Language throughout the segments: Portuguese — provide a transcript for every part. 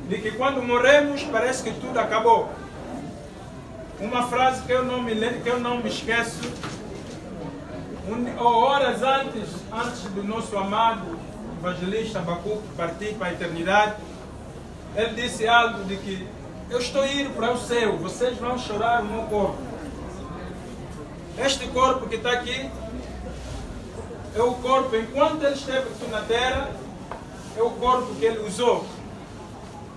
de que quando morremos parece que tudo acabou. Uma frase que eu não me esqueço, horas antes do nosso amado evangelista Abacuque partir para a eternidade, ele disse algo de que eu estou indo para o céu, vocês vão chorar no meu corpo. Este corpo que está aqui é o corpo, enquanto ele esteve aqui na terra, é o corpo que ele usou.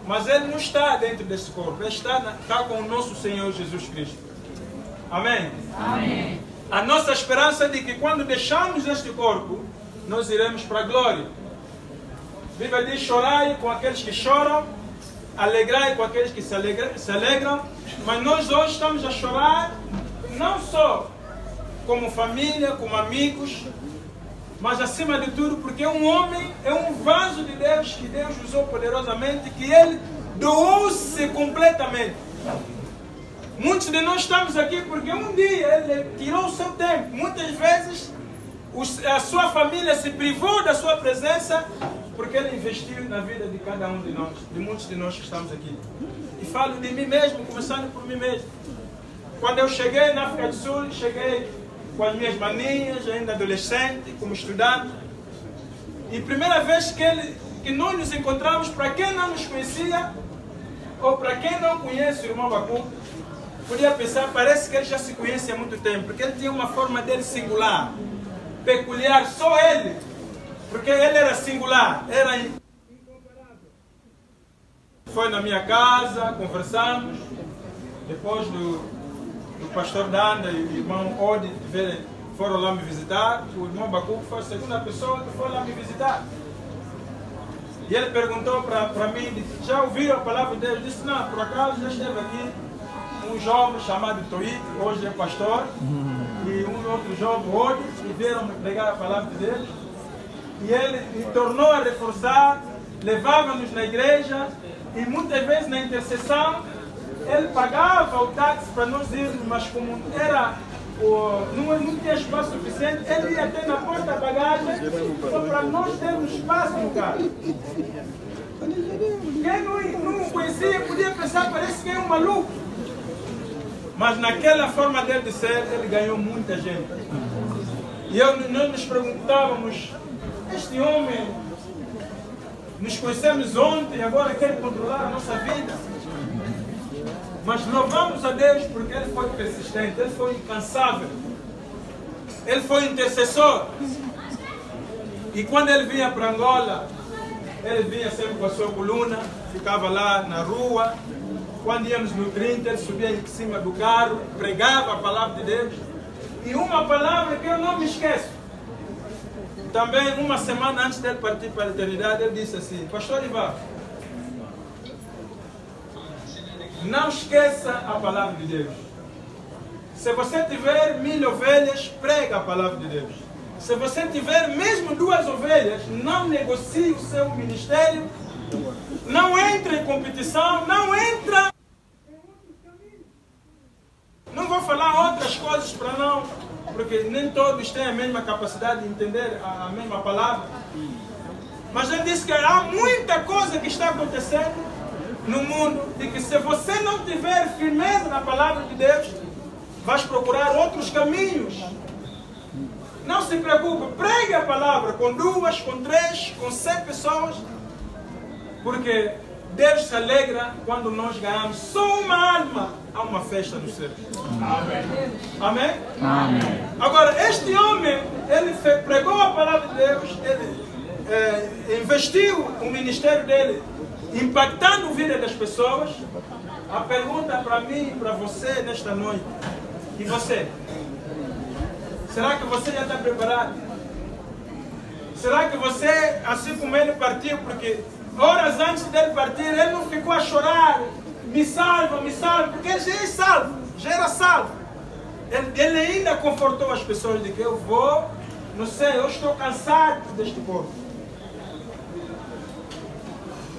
Mas ele não está dentro desse corpo, ele está com o nosso Senhor Jesus Cristo. Amém? Amém. A nossa esperança é de que quando deixarmos este corpo, nós iremos para a glória. A Bíblia diz: chorai com aqueles que choram, alegrai com aqueles que se alegram. Mas nós hoje estamos a chorar, não só como família, como amigos, mas acima de tudo porque um homem é um vaso de Deus que Deus usou poderosamente, que ele doou-se completamente. Muitos de nós estamos aqui porque um dia ele tirou o seu tempo. Muitas vezes a sua família se privou da sua presença porque ele investiu na vida de cada um de nós, de muitos de nós que estamos aqui. E falo de mim mesmo, começando por mim mesmo. Quando eu cheguei na África do Sul, cheguei com as minhas maninhas, ainda adolescente, como estudante. E primeira vez que nós nos encontramos, para quem não nos conhecia, ou para quem não conhece o irmão Abacuque, podia pensar, parece que ele já se conhece há muito tempo, porque ele tinha uma forma dele singular, peculiar, só ele, porque ele era singular, era incomparável. Foi na minha casa, conversamos, depois do pastor Danda e o irmão Odi foram lá me visitar. O irmão Abacuque foi a segunda pessoa que foi lá me visitar. E ele perguntou para mim, já ouviram a palavra de Deus? Eu disse, não, por acaso já esteve aqui um jovem chamado Toit, hoje é pastor, e um outro jovem Odi, que vieram me pregar a palavra de Deus. E ele me tornou a reforçar, levava-nos na igreja, e muitas vezes na intercessão, ele pagava o táxi para nós irmos, mas como era, não tinha espaço suficiente, ele ia até na porta da bagagem só para nós termos espaço no carro. Quem não o conhecia podia pensar, parece que é um maluco. Mas naquela forma dele de ser, ele ganhou muita gente. E nós nos perguntávamos, este homem, nos conhecemos ontem e agora quer controlar a nossa vida. Mas louvamos a Deus porque ele foi persistente, ele foi incansável, ele foi intercessor. E quando ele vinha para Angola, ele vinha sempre com a sua coluna, ficava lá na rua. Quando íamos no 30, ele subia em cima do carro, pregava a palavra de Deus. E uma palavra que eu não me esqueço. Também, uma semana antes dele partir para a eternidade, ele disse assim: Pastor Ivan, não esqueça a palavra de Deus. Se você tiver 1000 ovelhas, prega a palavra de Deus. Se você tiver mesmo 2 ovelhas, não negocie o seu ministério. Não entre em competição, não entra em outros caminhos. Não vou falar outras coisas para não, porque nem todos têm a mesma capacidade de entender a mesma palavra. Mas ele disse que há muita coisa que está acontecendo no mundo, de que se você não tiver firmeza na palavra de Deus, vais procurar outros caminhos. Não se preocupe, pregue a palavra com 2, com 3, com 100 pessoas, porque Deus se alegra quando nós ganhamos só uma alma a uma festa no céu. Amém. Amém? Amém. Agora, este homem, ele pregou a palavra de Deus, ele investiu o ministério dele impactando a vida das pessoas. A pergunta para mim e para você nesta noite: e você? Será que você já está preparado? Será que você, assim como ele partiu, porque horas antes dele partir, ele não ficou a chorar, me salva, porque ele já é salvo, já era salvo. Ele ainda confortou as pessoas de que eu vou, não sei, eu estou cansado deste corpo.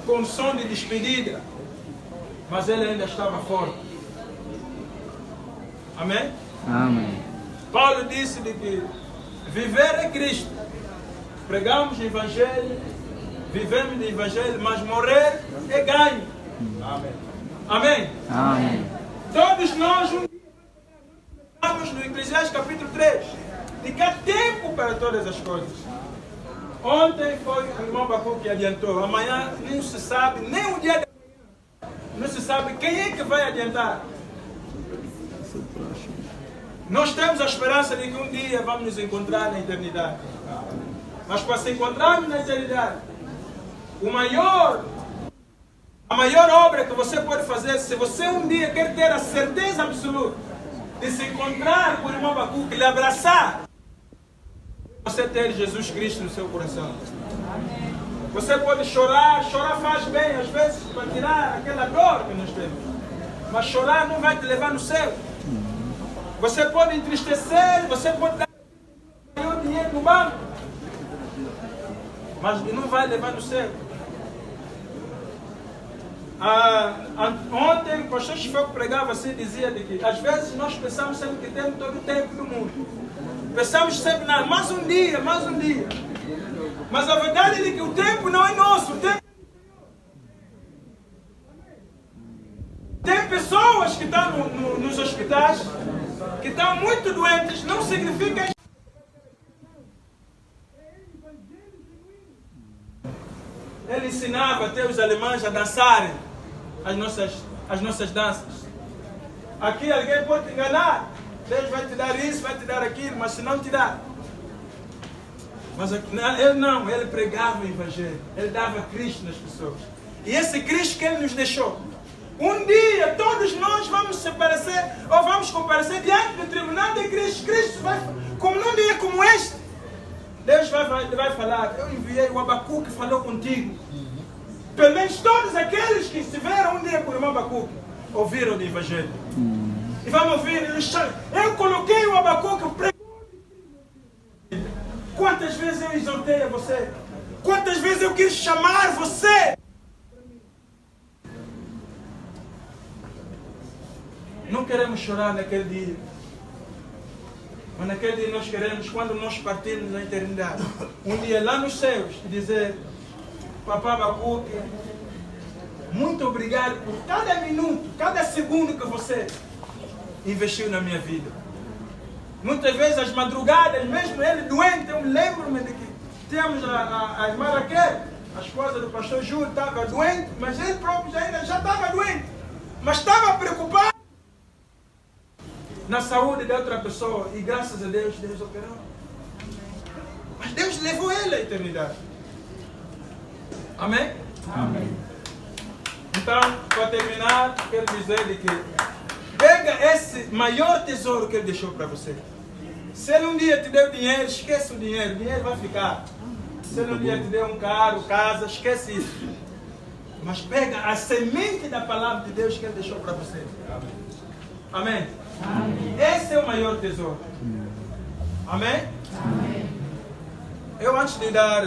Com som de despedida, mas ele ainda estava forte. Amém? Amém. Paulo disse de que viver é Cristo. Pregamos o Evangelho, vivemos o Evangelho, mas morrer é ganho. Amém? Amém. Todos nós estamos no Eclesiastes capítulo 3. De que há tempo para todas as coisas. Ontem foi o irmão Bacu que adiantou. Amanhã não se sabe, nem o dia de amanhã. Não se sabe quem é que vai adiantar. Nós temos a esperança de que um dia vamos nos encontrar na eternidade. Mas para se encontrarmos na eternidade, a maior obra que você pode fazer, se você um dia quer ter a certeza absoluta de se encontrar com o irmão Bacu, que lhe abraçar, você ter Jesus Cristo no seu coração. Você pode chorar, chorar faz bem, às vezes, para tirar aquela dor que nós temos. Mas chorar não vai te levar no céu. Você pode entristecer, você pode dar o dinheiro no banco, mas não vai levar no céu. Ontem o pastor Chifoco pregava assim, dizia de que às vezes nós pensamos sempre que temos todo o tempo do mundo. Pensamos sempre, não, mais um dia, mais um dia. Mas a verdade é que o tempo não é nosso. Tem pessoas que estão nos hospitais, que estão muito doentes, não significa. Ele ensinava até os alemães a dançarem as nossas danças. Aqui alguém pode te enganar. Deus vai te dar isso, vai te dar aquilo, mas se não te dá. Mas ele não, ele pregava o Evangelho. Ele dava Cristo nas pessoas. E esse Cristo que ele nos deixou. Um dia todos nós vamos se parecer, ou vamos comparecer diante do tribunal de Cristo. Cristo vai, como num dia como este, Deus vai falar, eu enviei o Abacuque que falou contigo. Pelo menos todos aqueles que estiveram um dia com o irmão Abacuque ouviram do Evangelho. E vamos ouvir, eu coloquei o Abacuque, pregou. Quantas vezes eu exortei a você? Quantas vezes eu quis chamar você? Não queremos chorar naquele dia. Mas naquele dia nós queremos, quando nós partirmos na eternidade, um dia lá nos céus, dizer, Papá Bacuque, muito obrigado por cada minuto, cada segundo que você investiu na minha vida. Muitas vezes as madrugadas, mesmo ele doente, eu me lembro-me de que temos a irmã Raquel, a esposa do pastor Júlio, estava doente, mas ele próprio já estava doente, mas estava preocupado na saúde de outra pessoa, e graças a Deus, Deus operou. Mas Deus levou ele à eternidade. Amém? Amém. Então, para terminar, quero dizer de que pega esse maior tesouro que ele deixou para você. Se ele um dia te deu dinheiro, esquece o dinheiro vai ficar. Se ele um dia te deu um carro, casa, esquece isso. Mas pega a semente da palavra de Deus que ele deixou para você. Amém? Amém. Esse é o maior tesouro. Amém? Amém. Eu antes de dar,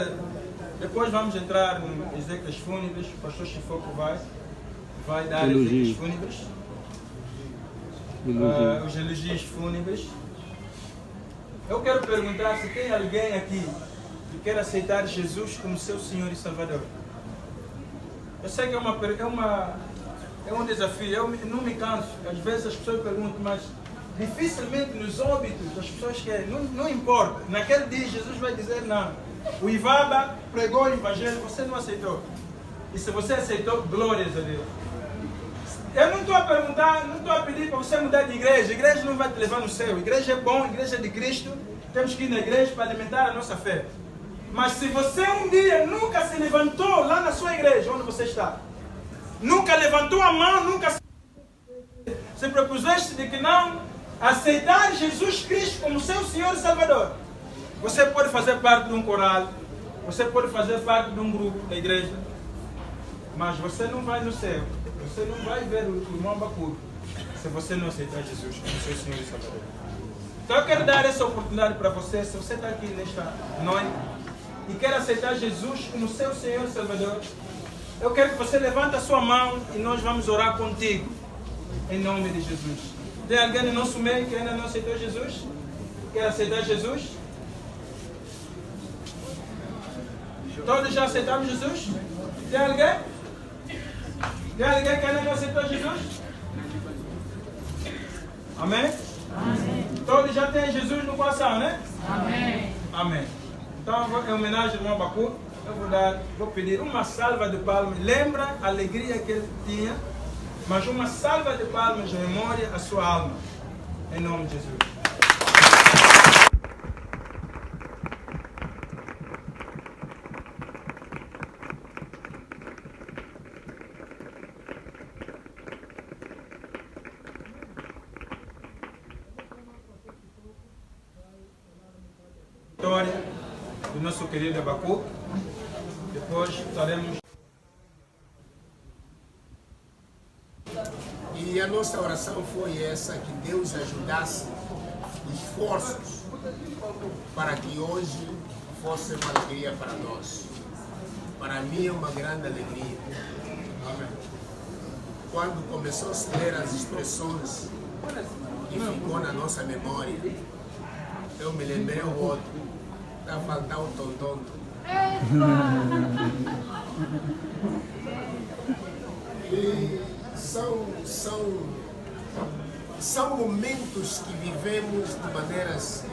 depois vamos entrar no exéquias fúnebres, o pastor Chifoco vai dar exéquias fúnebres, os elogios fúnebres. Eu quero perguntar se tem alguém aqui que quer aceitar Jesus como seu Senhor e Salvador. Eu sei que é um desafio, eu não me canso. Às vezes as pessoas perguntam, mas dificilmente nos óbitos as pessoas querem, não importa. Naquele dia Jesus vai dizer não. O Ivaba pregou o Evangelho, você não aceitou. E se você aceitou, glórias a Deus. Eu não estou a perguntar, não estou a pedir para você mudar de igreja. A igreja não vai te levar no céu. A igreja é bom, a igreja é de Cristo. Temos que ir na igreja para alimentar a nossa fé. Mas se você um dia nunca se levantou lá na sua igreja, onde você está, nunca levantou a mão, nunca se propuseste de que não aceitar Jesus Cristo como seu Senhor e Salvador, você pode fazer parte de um coral, você pode fazer parte de um grupo da igreja, mas você não vai no céu, você não vai ver o irmão Bacuque se você não aceitar Jesus como seu Senhor e Salvador. Então eu quero dar essa oportunidade para você, se você está aqui nesta noite e quer aceitar Jesus como seu Senhor e Salvador, eu quero que você levante a sua mão e nós vamos orar contigo, em nome de Jesus. Tem alguém no nosso meio que ainda não aceitou Jesus? Quer aceitar Jesus? Todos já aceitamos Jesus? Tem alguém? Tem alguém que ainda não aceitou Jesus? Amém? Amém. Todos já têm Jesus no coração, né? Amém. Amém. Então, em homenagem ao irmão Bacu, vou pedir uma salva de palmas. Lembra a alegria que ele tinha, mas uma salva de palmas em memória à sua alma. Em nome de Jesus. História do nosso querido Abacu. Depois estaremos. E a nossa oração foi essa, que Deus ajudasse esforços para que hoje fosse uma alegria para nós. Para mim é uma grande alegria. Quando começou a se ler as expressões que ficou na nossa memória, eu me lembrei o outro. Está a faltar o tontonto. E são momentos que vivemos de maneiras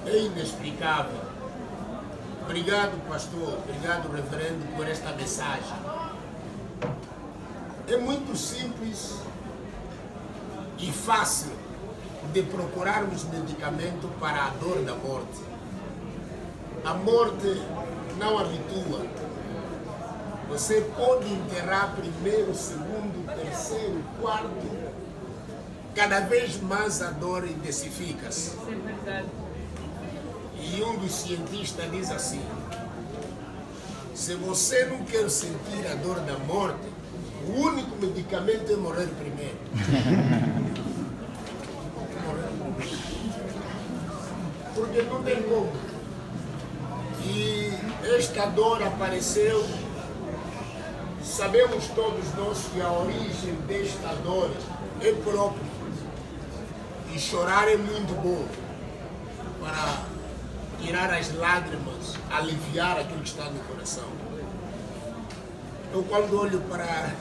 inexplicáveis. Obrigado, pastor, obrigado, reverendo, por esta mensagem. É muito simples e fácil de procurarmos medicamento para a dor da morte. A morte não habitua. Você pode enterrar primeiro, segundo, terceiro, quarto. Cada vez mais a dor intensifica-se. Isso é verdade. E um dos cientistas diz assim: se você não quer sentir a dor da morte, o único medicamento é morrer primeiro. Porque não tem como. E esta dor apareceu. Sabemos todos nós que a origem desta dor é própria. E chorar é muito bom para tirar as lágrimas, aliviar aquilo que está no coração. Eu, quando olho para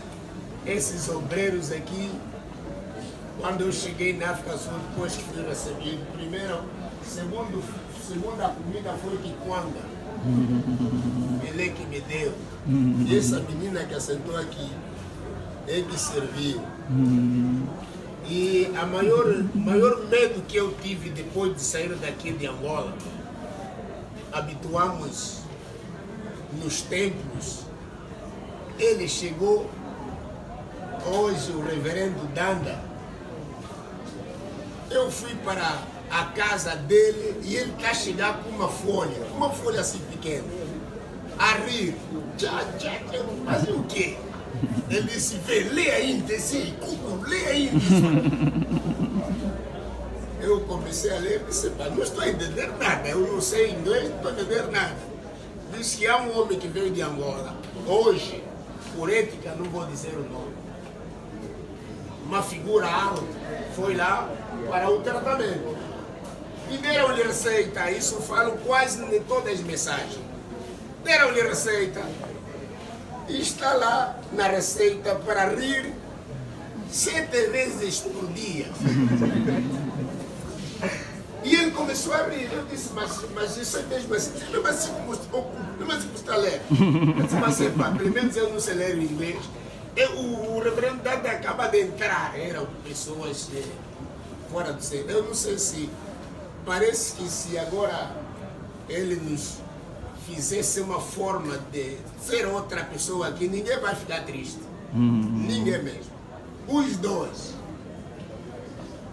esses obreiros aqui, quando eu cheguei na África Sul, depois que fui recebido, segunda comida foi Kikwanga. Ele que me deu. E essa menina que assentou aqui, é que serviu. E a maior medo que eu tive depois de sair daqui de Angola, habituamos nos templos. Ele chegou, hoje o reverendo Danda, eu fui para a casa dele e ele está chegando com uma folha assim pequena, a rir. Mas o quê? Ele disse: vê, lê ainda, sim, lê ainda. Eu comecei a ler e disse: não estou a entender nada, eu não sei inglês, não estou a entender nada. Diz que há um homem que veio de Angola, hoje, por ética, não vou dizer o nome, uma figura alta, foi lá para o tratamento. E deram-lhe receita, isso falo quase em todas as mensagens. Deram-lhe receita, e está lá na receita para rir 7 vezes por dia. E ele começou a rir. Eu disse: mas isso é mesmo assim, mesmo assim como está a ler. Eu disse: mas pelo menos eu não sei ler inglês. O reverendo Dada acaba de entrar, eram pessoas fora do centro. Eu não sei se, parece que se agora ele nos fizesse uma forma de ser outra pessoa aqui, ninguém vai ficar triste. Ninguém mesmo. Os dois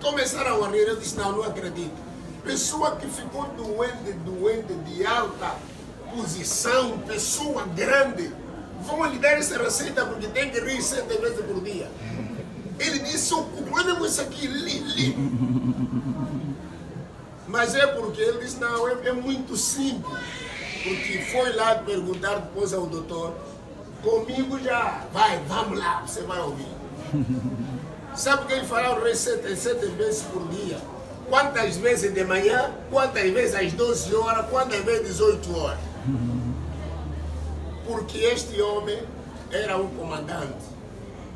começaram a rir. Eu disse: não acredito. Pessoa que ficou doente de alta posição, pessoa grande, vão lhe dar essa receita porque tem que rir 7 vezes por dia. Ele disse: o problema é isso aqui, li. Mas é porque ele disse: não, é muito simples. Porque foi lá perguntar depois ao doutor: comigo já, vamos lá, você vai ouvir. Sabe que ele falou receita 7 vezes por dia? Quantas vezes de manhã, quantas vezes às 12 horas, quantas vezes às 18 horas. Porque este homem era um comandante.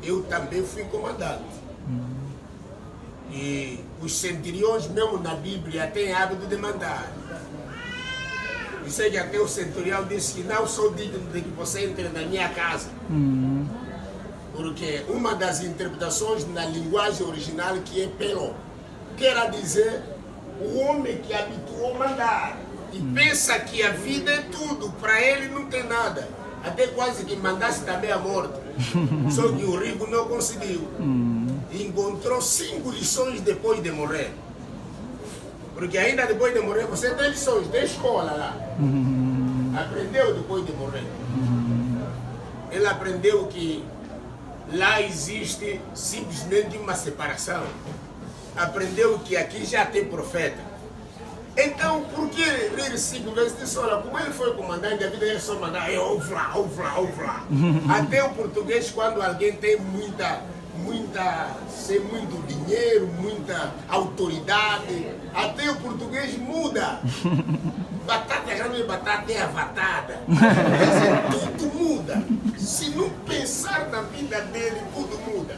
eu também fui comandante. E os centuriões, mesmo na Bíblia, têm hábito de mandar. Eu sei que até o centurião disse que não sou digno de que você entre na minha casa. Porque uma das interpretações na linguagem original que é pero, quer dizer o homem que habituou a mandar e pensa que a vida é tudo, para ele não tem nada. Até quase que mandasse também a morte. Só que o rico não conseguiu. Encontrou 5 lições depois de morrer. Porque ainda depois de morrer você tem lições, tem escola lá. Aprendeu depois de morrer. Ele aprendeu que lá existe simplesmente uma separação. Aprendeu que aqui já tem profeta. Então, por que rir 5 vezes? Disse, olha, como ele foi comandante, a vida ele só mandar, ovla. Até o português, quando alguém tem sem muito dinheiro, muita autoridade, até o português muda. Batata já não é batata, é avatada. Tudo muda. Se não pensar na vida dele, tudo muda.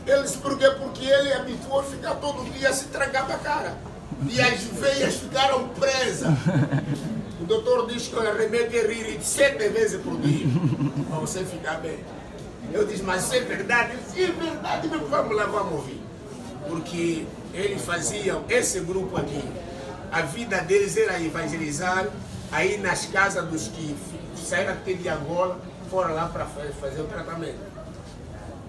Eles, por quê? Porque ele habituou a ficar todo dia se trancando a cara. E as veias ficaram presas. O doutor diz que o remédio é rir 7 vezes por dia, para você ficar bem. Eu disse, mas isso é verdade? Se é verdade, vamos lá, vamos ouvir. Porque eles faziam, esse grupo aqui, a vida deles era evangelizar, aí nas casas dos que saíram aqui de Angola, foram lá para fazer o tratamento.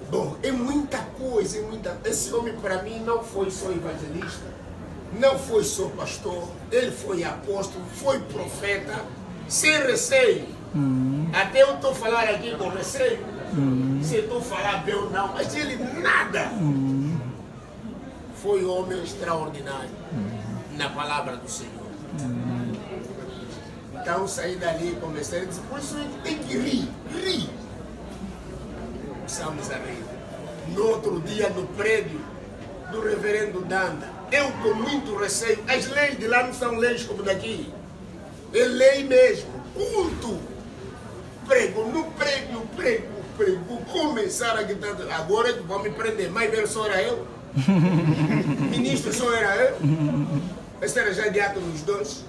Bom, é muita coisa, é muita... Esse homem para mim não foi só evangelista, não foi só pastor, ele foi apóstolo, foi profeta, sem receio. Até eu estou falando aqui com receio, se eu estou falando bem ou não, mas ele nada. Foi um homem extraordinário na palavra do Senhor. Então saí dali e comecei a dizer, por isso tem que rir. Começamos a rir. No outro dia, no prédio do reverendo Danda, eu com muito receio, as leis de lá não são leis como daqui. É lei mesmo, culto. Prego, no prédio, prego, começaram a gritar, agora que vão me prender, mas velho só era eu. Ministro só era eu. Esse era já diácono dos dois.